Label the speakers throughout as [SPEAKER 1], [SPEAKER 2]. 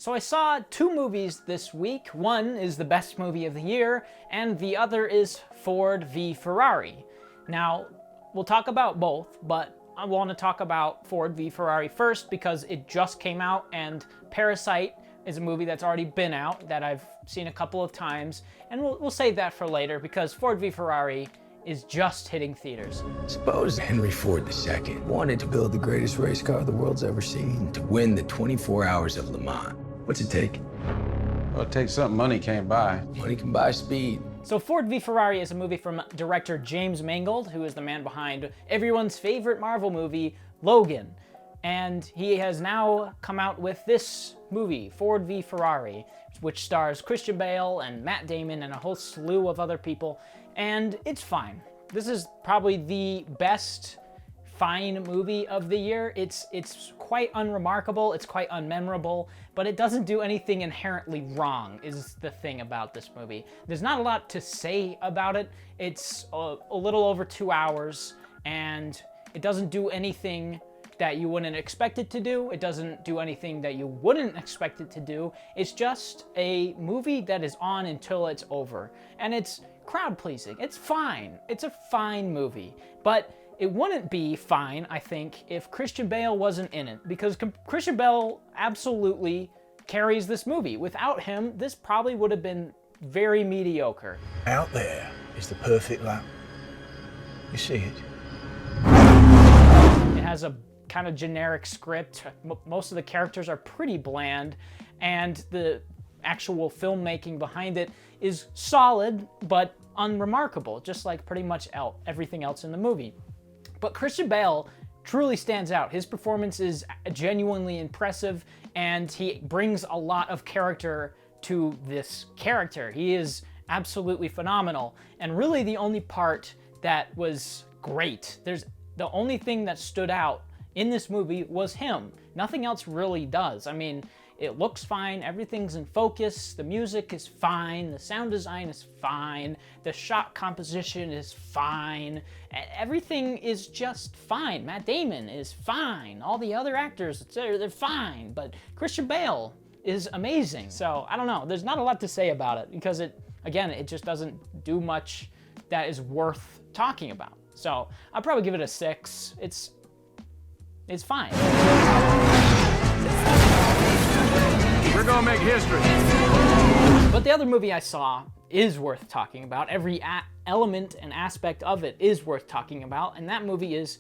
[SPEAKER 1] So I saw two movies this week. One is the best movie of the year, and the other is Ford V Ferrari. Now, we'll talk about both, but I want to talk about Ford V Ferrari first because it just came out, and Parasite is a movie that's already been out that I've seen a couple of times, and we'll save that for later because Ford V Ferrari is just hitting theaters.
[SPEAKER 2] Suppose Henry Ford II wanted to build the greatest race car the world's ever seen to win the 24 hours of Le Mans. What's it take?
[SPEAKER 3] Well, it takes something money can't buy.
[SPEAKER 2] Money can buy speed.
[SPEAKER 1] So Ford v Ferrari is a movie from director James Mangold, who is the man behind everyone's favorite Marvel movie, Logan. And he has now come out with this movie, Ford v Ferrari, which stars Christian Bale and Matt Damon and a whole slew of other people, and it's fine. This is probably the best fine movie of the year. It's quite unremarkable, it's quite unmemorable, but it doesn't do anything inherently wrong, is the thing about this movie. There's not a lot to say about it. It's a little over 2 hours, and it doesn't do anything that you wouldn't expect it to do. It doesn't do anything that you wouldn't expect it to do. It's just a movie that is on until it's over. And it's crowd pleasing. It's fine. It's a fine movie. But it wouldn't be fine, I think, if Christian Bale wasn't in it. Because Christian Bale absolutely carries this movie. Without him, this probably would have been very mediocre.
[SPEAKER 4] Out there is the perfect lap. You see it?
[SPEAKER 1] It has a kind of generic script. Most of the characters are pretty bland, and the actual filmmaking behind it is solid but unremarkable, just like pretty much everything else in the movie. But Christian Bale truly stands out. His performance is genuinely impressive, and he brings a lot of character to this character. He is absolutely phenomenal, and really the only part that was great. The only thing that stood out in this movie was him. Nothing else really does. I mean, it looks fine, everything's in focus, the music is fine, the sound design is fine, the shot composition is fine, everything is just fine. Matt Damon is fine, all the other actors, they're fine, but Christian Bale is amazing. So, I don't know, there's not a lot to say about it because it just doesn't do much that is worth talking about. So, I'll probably give it a 6. It's fine.
[SPEAKER 3] We're gonna make history.
[SPEAKER 1] But the other movie I saw is worth talking about. Every element and aspect of it is worth talking about, and that movie is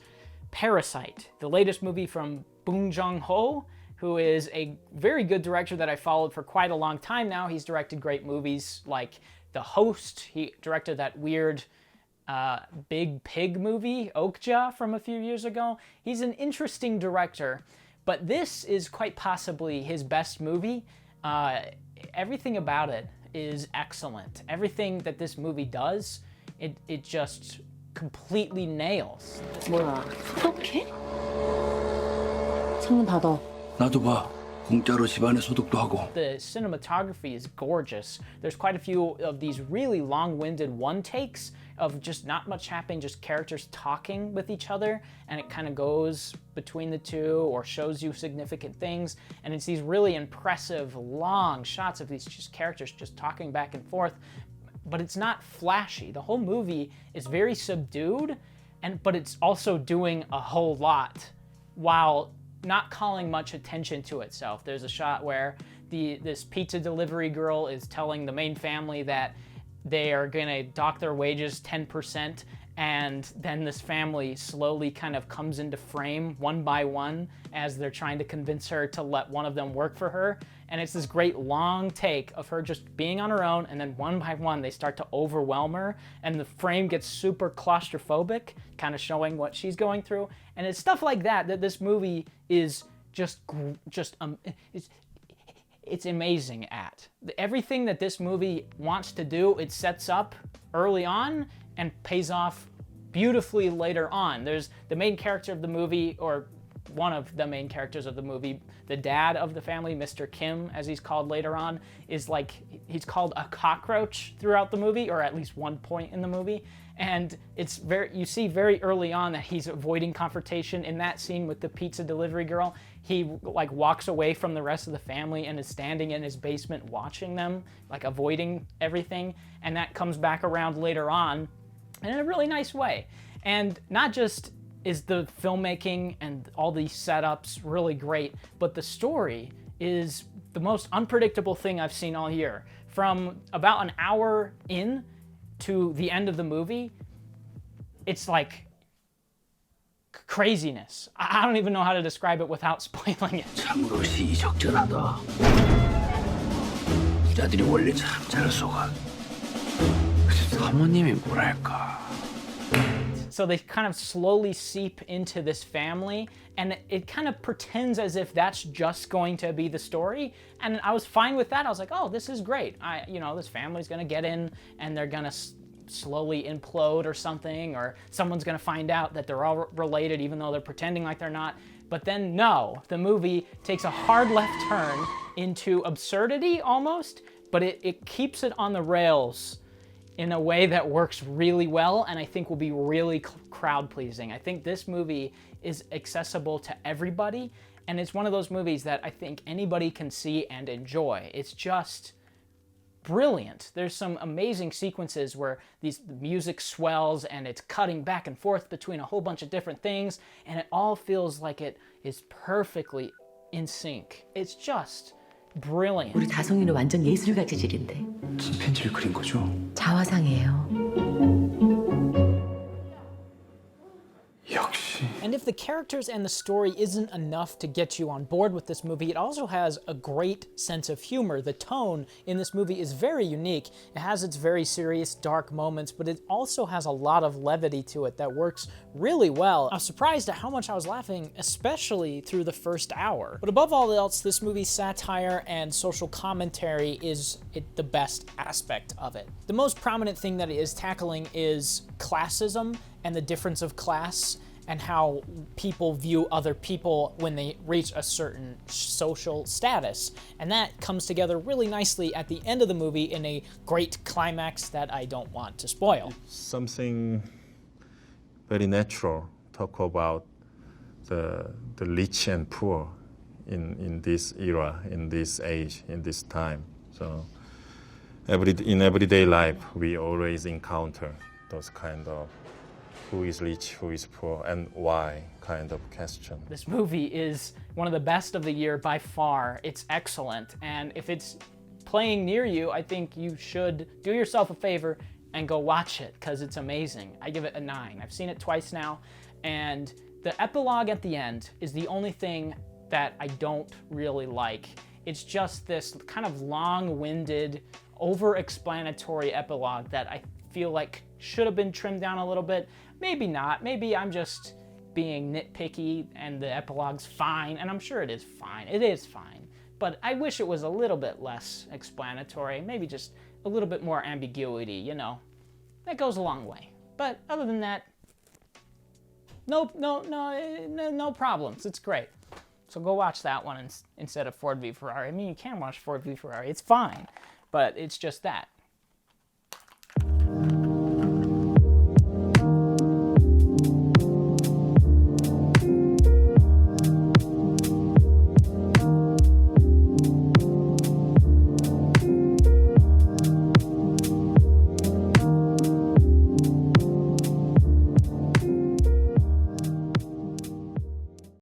[SPEAKER 1] Parasite, the latest movie from Bong Jong Ho, who is a very good director that I followed for quite a long time now. He's directed great movies like The Host. He directed that weird Big Pig movie, Okja, from a few years ago. He's an interesting director, but this is quite possibly his best movie. Everything about it is excellent. Everything that this movie does, it just completely nails.
[SPEAKER 5] 뭐야, 소독해? 창문 닫아.
[SPEAKER 2] 나도 봐. 공짜로 집안에 소독도 하고.
[SPEAKER 1] The cinematography is gorgeous. There's quite a few of these really long-winded one-takes of just not much happening, just characters talking with each other, and it kind of goes between the two or shows you significant things, and it's these really impressive long shots of these just characters just talking back and forth, but it's not flashy. The whole movie is very subdued, but it's also doing a whole lot while not calling much attention to itself. There's a shot where this pizza delivery girl is telling the main family that they are gonna dock their wages 10%, and then this family slowly kind of comes into frame one by one as they're trying to convince her to let one of them work for her. And it's this great long take of her just being on her own, and then one by one they start to overwhelm her, and the frame gets super claustrophobic, kind of showing what she's going through. And it's stuff like that this movie is it's amazing at. Everything that this movie wants to do, it sets up early on and pays off beautifully later on. There's the main character of the movie, or one of the main characters of the movie. The dad of the family, Mr. Kim, as he's called later on, is like, he's called a cockroach throughout the movie, or at least one point in the movie. And it's you see very early on that he's avoiding confrontation. In that scene with the pizza delivery girl, he like walks away from the rest of the family and is standing in his basement watching them, like avoiding everything. And that comes back around later on in a really nice way. And not just is the filmmaking and all these setups really great, but the story is the most unpredictable thing I've seen all year. From about an hour in to the end of the movie, it's like craziness. I don't even know how to describe it without spoiling it.
[SPEAKER 2] 참으로 시적절하다. 이 아들이 원래 참 잘 속아. 사모님이 뭐랄까.
[SPEAKER 1] So they kind of slowly seep into this family, and it kind of pretends as if that's just going to be the story. And I was fine with that. I was like, oh, this is great. This family's gonna get in and they're gonna slowly implode or something, or someone's gonna find out that they're all related even though they're pretending like they're not. But then no, the movie takes a hard left turn into absurdity almost, but it keeps it on the rails in a way that works really well, and I think will be really crowd-pleasing. I think this movie is accessible to everybody, and it's one of those movies that I think anybody can see and enjoy. It's just brilliant. There's some amazing sequences where the music swells and it's cutting back and forth between a whole bunch of different things, and it all feels like it is perfectly in sync. It's just brilliant.
[SPEAKER 5] 우리 다송이는 완전 예술가 재질인데.
[SPEAKER 2] 침팬지를 그린 거죠?
[SPEAKER 5] 자화상이에요.
[SPEAKER 2] 역시.
[SPEAKER 1] And if the characters and the story isn't enough to get you on board with this movie, it also has a great sense of humor. The tone in this movie is very unique. It has its very serious, dark moments, but it also has a lot of levity to it that works really well. I was surprised at how much I was laughing, especially through the first hour. But above all else, this movie's satire and social commentary is the best aspect of it. The most prominent thing that it is tackling is classism and the difference of class, and how people view other people when they reach a certain social status. And that comes together really nicely at the end of the movie in a great climax that I don't want to spoil.
[SPEAKER 6] Something very natural, talk about the rich and poor in this era, in this age, in this time. So in everyday life, we always encounter those kind of who is rich, who is poor, and why kind of question.
[SPEAKER 1] This movie is one of the best of the year by far. It's excellent, and if it's playing near you, I think you should do yourself a favor and go watch it, because it's amazing. I give it a 9. I've seen it twice now, and the epilogue at the end is the only thing that I don't really like. It's just this kind of long-winded, over-explanatory epilogue that I feel like should have been trimmed down a little bit. Maybe not. Maybe I'm just being nitpicky and the epilogue's fine, and I'm sure it is fine. It is fine. But I wish it was a little bit less explanatory, maybe just a little bit more ambiguity, you know. That goes a long way. But other than that, no problems. It's great. So go watch that one instead of Ford V Ferrari. I mean, you can watch Ford V Ferrari. It's fine. But it's just that.